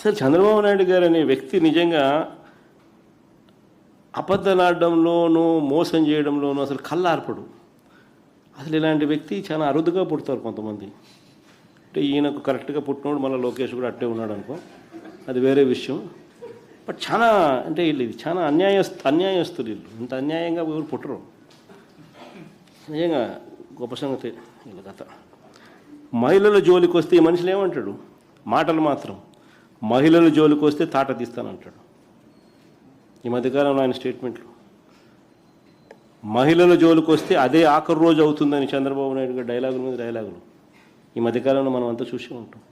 అసలు చంద్రబాబు నాయుడు గారు అనే వ్యక్తి నిజంగా అబద్ధలాడడంలోనూ మోసం చేయడంలోనూ అసలు కళ్ళార్పడు. అసలు ఇలాంటి వ్యక్తి చాలా అరుదుగా పుడతారు కొంతమంది. అంటే ఈయనకు కరెక్ట్గా పుట్టినోడు మళ్ళీ లోకేష్ కూడా అట్టే ఉన్నాడు అనుకో, అది వేరే విషయం. బట్ చాలా అంటే వీళ్ళు ఇది చాలా అన్యాయస్తులు. వీళ్ళు ఇంత అన్యాయంగా ఎవరు పుట్టరు. నిజంగా గొప్ప సంగతి వీళ్ళ కథ. మహిళల జోలికి వస్తే ఈ మనుషులు ఏమంటాడు? మాటలు మాత్రం. మహిళల జోలికి వస్తే తాట తీస్తానంటాడు. ఈ మధ్యకాలంలో ఆయన స్టేట్మెంట్లు. మహిళల జోలికి వస్తే అదే ఆఖరి రోజు అవుతుందని చంద్రబాబు నాయుడు గారు డైలాగుల మీద డైలాగులు ఈ మధ్యకాలంలో మనం అంతా చూసే ఉంటాం.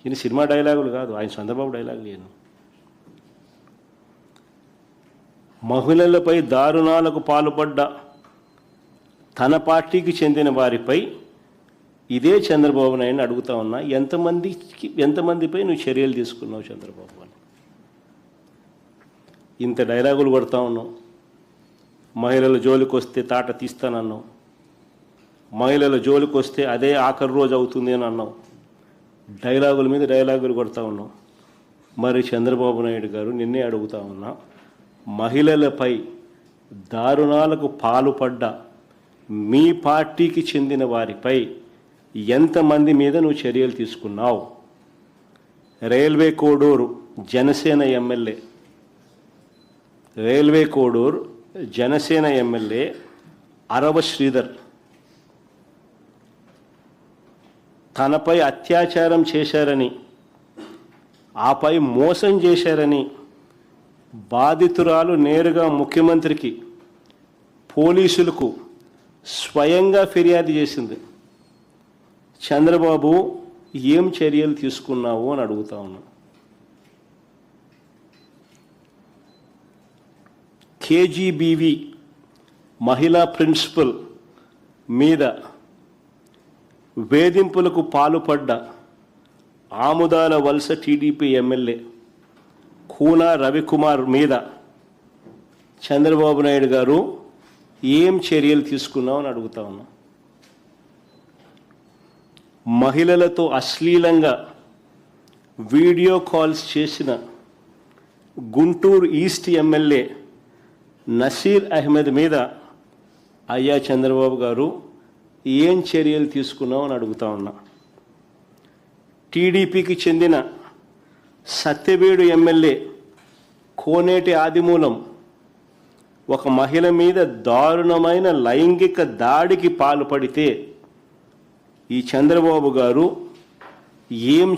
ఇది సినిమా డైలాగులు కాదు, ఆయన చంద్రబాబు డైలాగులు ఈయన. మహిళలపై దారుణాలకు పాల్పడ్డ తన పార్టీకి చెందిన వారిపై ఇదే చంద్రబాబు నాయుడిని అడుగుతా ఉన్నా, ఎంతమందిపై నువ్వు చర్యలు తీసుకున్నావు చంద్రబాబు అని. ఇంత డైలాగులు కొడతా ఉన్నావు. మహిళల జోలికి వస్తే తాట తీస్తానన్నావు. మహిళల జోలికి వస్తే అదే ఆఖరి రోజు అవుతుంది అని అన్నావు. డైలాగుల మీద డైలాగులు కొడతా ఉన్నావు. మరి చంద్రబాబు నాయుడు గారు నిన్నే అడుగుతా ఉన్నా, మహిళలపై దారుణాలకు పాల్పడ్డ మీ పార్టీకి చెందిన వారిపై ఎంతమంది మీద నువ్వు చర్యలు తీసుకున్నావు? రైల్వే కోడూరు జనసేన ఎమ్మెల్యే జనసేన ఎమ్మెల్యే అరవ శ్రీధర్ తనపై అత్యాచారం చేశారని, ఆపై మోసం చేశారని బాధితురాలు నేరుగా ముఖ్యమంత్రికి, పోలీసులకు స్వయంగా ఫిర్యాదు చేసింది. చంద్రబాబు ఏం చర్యలు తీసుకున్నావు అని అడుగుతా ఉన్నా. కేజీబీవీ మహిళా ప్రిన్సిపల్ మీద వేధింపులకు పాల్పడ్డ ఆముదాల వలస టీడీపీ ఎమ్మెల్యే కూన రవికుమార్ మీద చంద్రబాబు నాయుడు గారు ఏం చర్యలు తీసుకున్నావు అని అడుగుతా ఉన్నా. మహిళలతో అశ్లీలంగా వీడియో కాల్స్ చేసిన గుంటూరు ఈస్ట్ ఎమ్మెల్యే నసీర్ అహ్మద్ మీద అయ్యా చంద్రబాబు గారు ఏం చర్యలు తీసుకున్నావు అని అడుగుతా ఉన్నా. టీడీపీకి చెందిన సత్యవేడు ఎమ్మెల్యే కోనేటి ఆదిమూలం ఒక మహిళ మీద దారుణమైన లైంగిక దాడికి పాల్పడితే ఈ చంద్రబాబు గారు ఏం